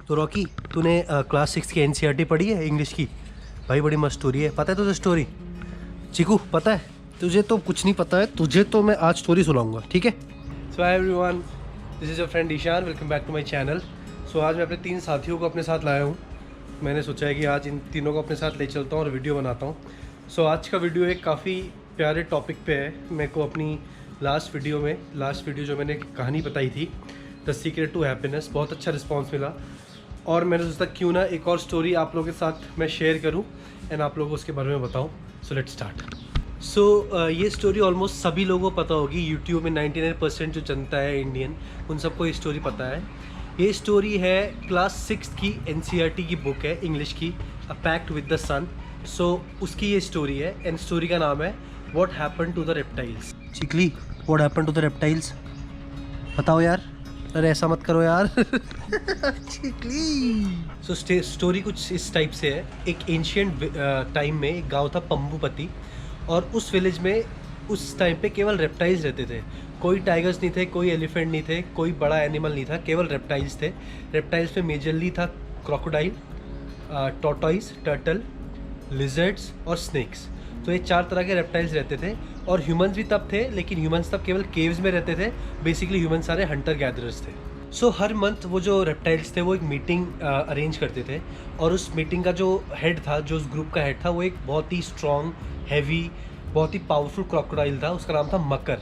तो रॉकी, तूने क्लास 6 की एनसीईआरटी पढ़ी है इंग्लिश की? भाई बड़ी मस्त स्टोरी है, पता है तुझे स्टोरी? चीकू पता है? तुझे तो कुछ नहीं पता है, तुझे तो मैं आज स्टोरी सुनाऊंगा, ठीक है? So hi everyone, this is your friend Ishaan, welcome back to my channel. So आज मैं अपने 3 साथियों को अपने साथ लाया हूँ। मैंने सोचा है कि आज इन तीनों को अपने साथ ले चलता हूँ और वीडियो बनाता हूँ। सो आज का वीडियो एक काफ़ी प्यारे टॉपिक पे है। मेरे को अपनी लास्ट वीडियो जो मैंने कहानी बताई थी, द सीक्रेट टू हैप्पीनेस, बहुत अच्छा रिस्पॉन्स मिला और मैंने सोचा क्यों ना एक और स्टोरी आप लोगों के साथ मैं शेयर करूं एंड आप लोगों को उसके बारे में बताऊं। So let's start. ये स्टोरी ऑलमोस्ट सभी लोगों को पता होगी। यूट्यूब में 99% जो जनता है इंडियन, उन सबको ये स्टोरी पता है। ये स्टोरी है क्लास 6 की एनसीईआरटी की बुक है इंग्लिश की, a pact with the sun. So उसकी ये स्टोरी है एंड स्टोरी का नाम है what happened to the reptiles. Chikli, what happened to the reptiles? बताओ यार, अरे ऐसा मत करो यार। सो स्टोरी कुछ इस टाइप से है। एक एंशियंट टाइम में एक गांव था पंबुपति, और उस विलेज में उस टाइम पे केवल रेप्टाइल्स रहते थे। कोई टाइगर्स नहीं थे, कोई एलिफेंट नहीं थे, कोई बड़ा एनिमल नहीं था, केवल रेप्टाइल्स थे। रेप्टाइल्स में मेजरली था क्रोकोडाइल, टॉर्टॉइस, टर्टल, लिजर्ड्स और स्नेक्स। तो ये 4 तरह के रेप्टाइल्स रहते थे। और ह्यूमंस भी तब थे, लेकिन ह्यूमंस तब केवल केव्स में रहते थे। बेसिकली ह्यूमंस सारे हंटर गैदरर्स थे। सो हर मंथ वो जो रेप्टाइल्स थे वो एक मीटिंग अरेंज करते थे, और उस मीटिंग का जो हेड था, जो उस ग्रुप का हेड था, वो एक बहुत ही स्ट्रॉन्ग, हैवी, बहुत ही पावरफुल क्रोकोडाइल था। उसका नाम था मकर।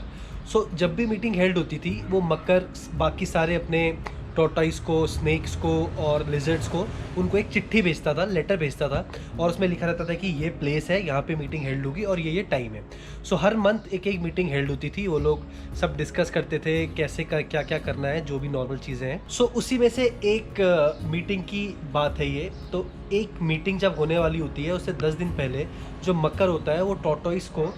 सो जब भी मीटिंग हेल्ड होती थी, वो मकर बाकी सारे अपने टोर्टॉइस को, स्नेक्स को और लिजर्ड्स को, उनको एक चिट्ठी भेजता था, लेटर भेजता था, और उसमें लिखा रहता था कि ये प्लेस है, यहाँ पे मीटिंग हेल्ड होगी और ये टाइम है। सो हर मंथ एक मीटिंग हेल्ड होती थी। वो लोग सब डिस्कस करते थे कैसे क्या क्या करना है, जो भी नॉर्मल चीज़ें हैं। सो उसी में से एक मीटिंग की बात है ये। तो एक मीटिंग जब होने वाली होती है, उससे 10 दिन पहले जो मकर होता है वो टॉर्टॉइस को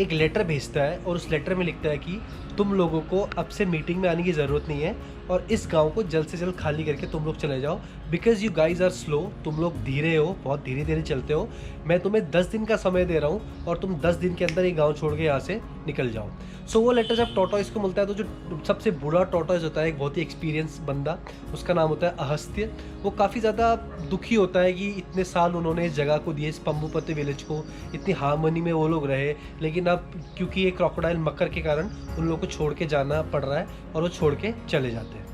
एक लेटर भेजता है, और उस लेटर में लिखता है कि तुम लोगों को अब से मीटिंग में आने की ज़रूरत नहीं है, और इस गांव को जल्द से जल्द खाली करके तुम लोग चले जाओ, because you guys are slow. तुम लोग धीरे हो, बहुत धीरे धीरे चलते हो। मैं तुम्हें 10 दिन का समय दे रहा हूँ, और तुम 10 दिन के अंदर ये गांव छोड़ के यहाँ से निकल जाओ। सो वो लेटर जब टॉर्टॉइस को मिलता है, तो जो सबसे बूढ़ा टॉर्टॉइस होता है, एक बहुत ही एक्सपीरियंस बंदा, उसका नाम होता है अहस्त्य। वो काफ़ी ज़्यादा दुखी होता है कि इतने साल उन्होंने इस जगह को दिए, इस पंबुपति विलेज को, इतनी हार्मनी में वो लोग रहे, लेकिन अब क्योंकि ये क्रोकोडाइल मकर के कारण उन लोगों को छोड़ के जाना पड़ रहा है, और वो छोड़ के चले जाते हैं।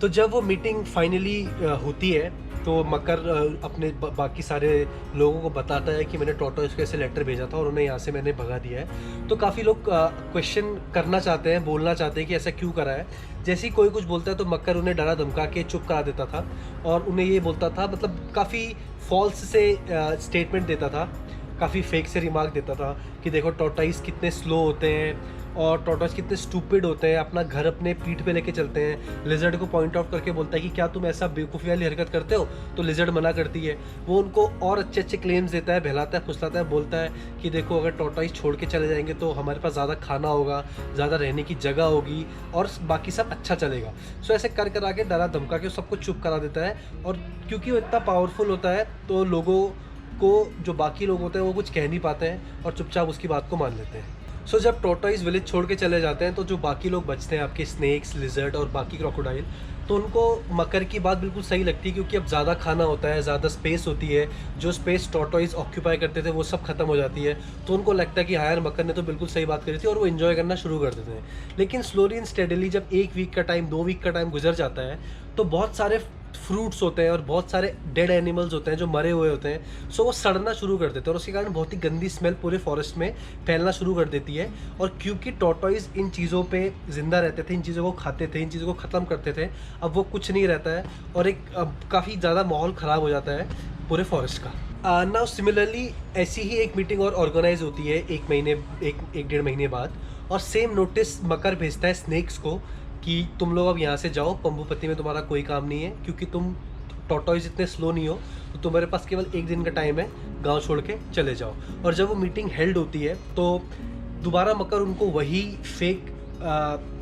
तो जब वो मीटिंग फाइनली होती है, तो मकर अपने बाकी सारे लोगों को बताता है कि मैंने टॉर्टॉइस को ऐसे लेटर भेजा था और उन्हें यहाँ से मैंने भगा दिया है। तो काफ़ी लोग क्वेश्चन करना चाहते हैं, बोलना चाहते हैं कि ऐसा क्यों करा है। जैसे ही कोई कुछ बोलता है, तो मकर उन्हें डरा धमका के चुप करा देता था, और उन्हें ये बोलता था, मतलब काफ़ी फॉल्स से स्टेटमेंट देता था, काफ़ी फेक से रिमार्क देता था कि देखो टॉर्टॉइस कितने स्लो होते हैं, और टॉर्टॉइस कितने स्टूपिड होते हैं, अपना घर अपने पीठ पे लेके चलते हैं। लिजर्ड को पॉइंट आउट करके बोलता है कि क्या तुम ऐसा बेवकूफ़ी वाली हरकत करते हो, तो लिजर्ड मना करती है। वो उनको और अच्छे अच्छे क्लेम्स देता है, बहलाता है, फुसलाता है, बोलता है कि देखो अगर टॉर्टॉइस छोड़ के चले जाएंगे तो हमारे पास ज़्यादा खाना होगा, ज़्यादा रहने की जगह होगी, और बाकी सब अच्छा चलेगा। सो ऐसे कर कर आके डरा धमका के सबको चुप करा देता है। और क्योंकि वो इतना पावरफुल होता है, तो लोगों को, जो बाकी लोग होते हैं, वो कुछ कह नहीं पाते हैं और चुपचाप उसकी बात को मान लेते हैं। सो जब टॉर्टॉइस विलेज छोड़ के चले जाते हैं, तो जो बाकी लोग बचते हैं, आपके स्नेक्स, लिजर्ड और बाकी क्रोकोडाइल, तो उनको मकर की बात बिल्कुल सही लगती है, क्योंकि अब ज़्यादा खाना होता है, ज़्यादा स्पेस होती है। जो स्पेस टॉर्टॉइस ऑक्यूपाई करते थे वो सब खत्म हो जाती है। तो उनको लगता है कि हाँ यार, मकर ने तो बिल्कुल सही बात करी थी, और वो इन्जॉय करना शुरू कर देते हैं। लेकिन स्लोली एंड स्टेडली जब 1 वीक का टाइम, 2 वीक का टाइम गुजर जाता है, तो बहुत सारे फ्रूट्स होते हैं और बहुत सारे डेड एनिमल्स होते हैं जो मरे हुए होते हैं। सो वो सड़ना शुरू कर देते हैं, और उसके कारण बहुत ही गंदी स्मेल पूरे फॉरेस्ट में फैलना शुरू कर देती है। और क्योंकि टॉर्टॉइस इन चीज़ों पे जिंदा रहते थे, इन चीज़ों को खाते थे, इन चीज़ों को ख़त्म करते थे, अब वो कुछ नहीं रहता है, और एक काफ़ी ज़्यादा माहौल ख़राब हो जाता है पूरे फॉरेस्ट का। नाउ सिमिलरली ऐसी ही एक मीटिंग और ऑर्गेनाइज होती है 1-1.5 महीने बाद, और सेम नोटिस मकर भेजता है स्नेक्स को कि तुम लोग अब यहाँ से जाओ, पंबुपति में तुम्हारा कोई काम नहीं है, क्योंकि तुम टॉर्टॉइस इतने स्लो नहीं हो, तो तुम्हारे पास केवल 1 दिन का टाइम है, गांव छोड़ के चले जाओ। और जब वो मीटिंग हेल्ड होती है, तो दोबारा मकर उनको वही फेक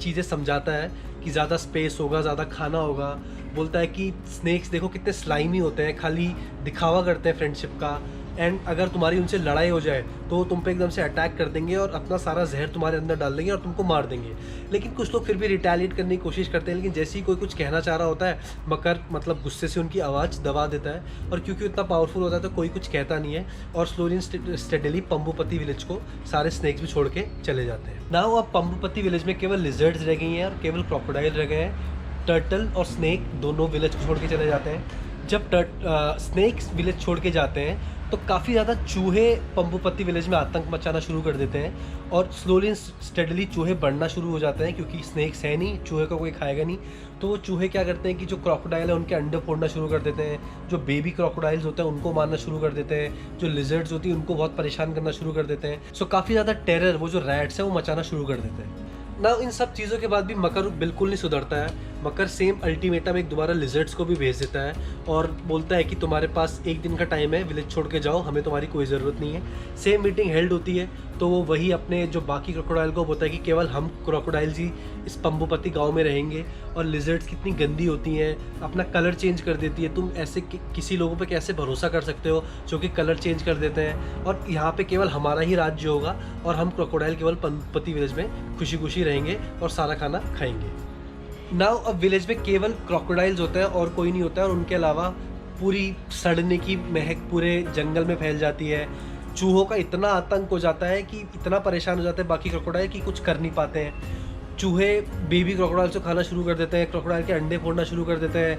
चीज़ें समझाता है कि ज़्यादा स्पेस होगा, ज़्यादा खाना होगा। बोलता है कि स्नेक्स देखो कितने स्लाइमी होते हैं, खाली दिखावा करते हैं फ्रेंडशिप का, एंड अगर तुम्हारी उनसे लड़ाई हो जाए तो तुम पे एकदम से अटैक कर देंगे और अपना सारा जहर तुम्हारे अंदर डाल देंगे और तुमको मार देंगे। लेकिन कुछ लोग फिर भी रिटेलिएट करने की कोशिश करते हैं, लेकिन जैसे ही कोई कुछ कहना चाह रहा होता है मकर मतलब गुस्से से उनकी आवाज़ दबा देता है, और क्योंकि इतना पावरफुल होता है तो कोई कुछ कहता नहीं है, और स्लोली स्टेडली पंबुपति विलेज को सारे स्नेक्स भी छोड़ के चले जाते हैं। नाउ अब पंबुपति विलेज में केवल लिजर्ड्स रह गई हैं और केवल क्रोकोडाइल रह गए हैं। टर्टल और स्नेक दोनों विलेज को छोड़ के चले जाते हैं। जब स्नेक्स विलेज छोड़ के जाते हैं तो काफ़ी ज़्यादा चूहे पंबुपति विलेज में आतंक मचाना शुरू कर देते हैं, और स्लोली स्टेडली चूहे बढ़ना शुरू हो जाते हैं, क्योंकि स्नेक्स है नहीं, चूहे का कोई खाएगा नहीं। तो वो चूहे क्या करते हैं कि जो क्रोकोडाइल है उनके अंडे फोड़ना शुरू कर देते हैं, जो बेबी क्रोकोडाइल्स होते हैं उनको मारना शुरू कर देते हैं, जो लिजर्ड्स होती हैं उनको बहुत परेशान करना शुरू कर देते हैं। सो काफ़ी ज़्यादा टेरर वो जो रैट्स है वो मचाना शुरू कर देते हैं ना। इन सब चीज़ों के बाद भी मकर बिल्कुल नहीं सुधरता है। मकर सेम अल्टीमेटम एक दोबारा लिजर्ड्स को भी भेज देता है और बोलता है कि तुम्हारे पास एक दिन का टाइम है, विलेज छोड़ के जाओ, हमें तुम्हारी कोई ज़रूरत नहीं है। सेम मीटिंग हेल्ड होती है तो वो वही अपने जो बाकी क्रोकोडाइल को बोलता है कि केवल हम क्रोकोडाइल्स ही इस पंबुपति गांव में रहेंगे, और लिजर्ड्स कितनी गंदी होती हैं, अपना कलर चेंज कर देती है। तुम ऐसे किसी लोगों पे कैसे भरोसा कर सकते हो जो कि कलर चेंज कर देते हैं, और यहाँ पे केवल हमारा ही राज्य होगा और हम क्रोकोडाइल केवल पंबुपति विलेज में खुशी खुशी रहेंगे और सारा खाना खाएंगे। नाउ अब विलेज में केवल क्रोकोडाइल्स होता है और कोई नहीं होता है, और उनके अलावा पूरी सड़ने की महक पूरे जंगल में फैल जाती है। चूहों का इतना आतंक हो जाता है कि इतना परेशान हो जाते हैं बाकी क्रोकोडाइल कि कुछ कर नहीं पाते हैं। चूहे बेबी क्रोकोडाइल को खाना शुरू कर देते हैं, क्रोकोडाइल के अंडे फोड़ना शुरू कर देते हैं,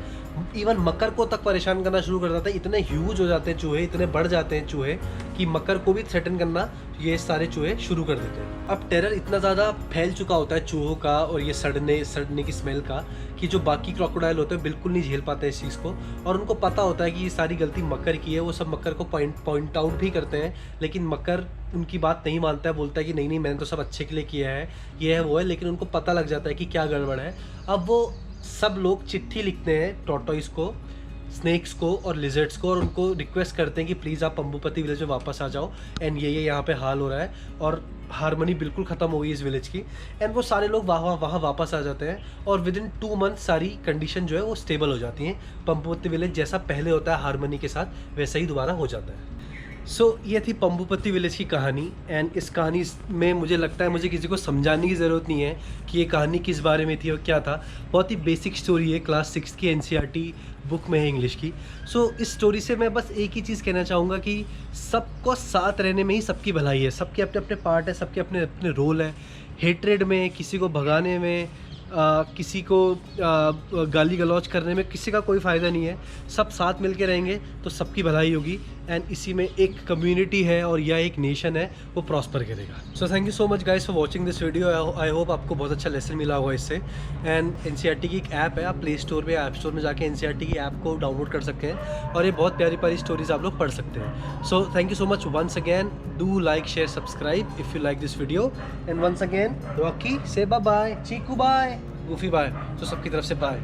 इवन मकर को तक परेशान करना शुरू कर देते हैं। इतने ह्यूज हो जाते हैं चूहे, इतने बढ़ जाते हैं चूहे कि मकर को भी थ्रेटन करना ये सारे चूहे शुरू कर देते हैं। अब टेरर इतना ज़्यादा फैल चुका होता है चूहों का और ये सड़ने की स्मेल का कि जो बाकी क्रोकोडाइल होते हैं बिल्कुल नहीं झेल पाते इस चीज़ को, और उनको पता होता है कि ये सारी गलती मकर की है। वो सब मकर को पॉइंट आउट भी करते हैं, लेकिन मकर उनकी बात नहीं मानता है, बोलता है कि नहीं मैंने तो सब अच्छे के लिए किया है, ये है वो है। लेकिन उनको पता लग जाता है कि क्या गड़बड़ है। अब वो सब लोग चिट्ठी लिखते हैं टॉर्टोइस को, स्नेक्स को और लिजर्ड्स को, और उनको रिक्वेस्ट करते हैं कि प्लीज़ आप पंबुपति विलेज में वापस आ जाओ, एंड ये यहाँ पे हाल हो रहा है और हारमोनी बिल्कुल ख़त्म हो गई इस विलेज की। एंड वो सारे लोग वहाँ वापस आ जाते हैं, और विद इन 2 मंथ सारी कंडीशन जो है वो स्टेबल हो जाती हैं। पंबुपति विलेज जैसा पहले होता है हारमोनी के साथ, वैसा ही दोबारा हो जाता है। ये थी पंबुपति विलेज की कहानी, एंड इस कहानी में मुझे लगता है मुझे किसी को समझाने की ज़रूरत नहीं है कि ये कहानी किस बारे में थी और क्या था। बहुत ही बेसिक स्टोरी है, क्लास 6 की NCERT बुक में है इंग्लिश की। इस स्टोरी से मैं बस एक ही चीज़ कहना चाहूँगा कि सबको साथ रहने में ही सबकी भलाई है। सबके अपने अपने पार्ट है, सबके अपने अपने रोल है। हेट्रेड में, किसी को भगाने में, किसी को गाली गलौज करने में किसी का कोई फ़ायदा नहीं है। सब साथ मिल के रहेंगे तो सबकी भलाई होगी, एंड इसी में एक कम्युनिटी है और यह एक नेशन है वो प्रॉस्पर करेगा। सो thank you so much guys for watching this video. I hope आपको बहुत अच्छा लेसन मिला होगा इससे। एंड NCERT की एक ऐप है, आप प्ले स्टोर पे ऐप स्टोर में जाके NCERT की ऐप को डाउनलोड कर सकते हैं, और ये बहुत प्यारी प्यारी स्टोरीज आप लोग पढ़ सकते हैं। So thank you so much once again. Do like, share, subscribe if you like this video. And once again Rocky से bye, Chiku bye, Goofy bye. तो सबकी तरफ से बाय।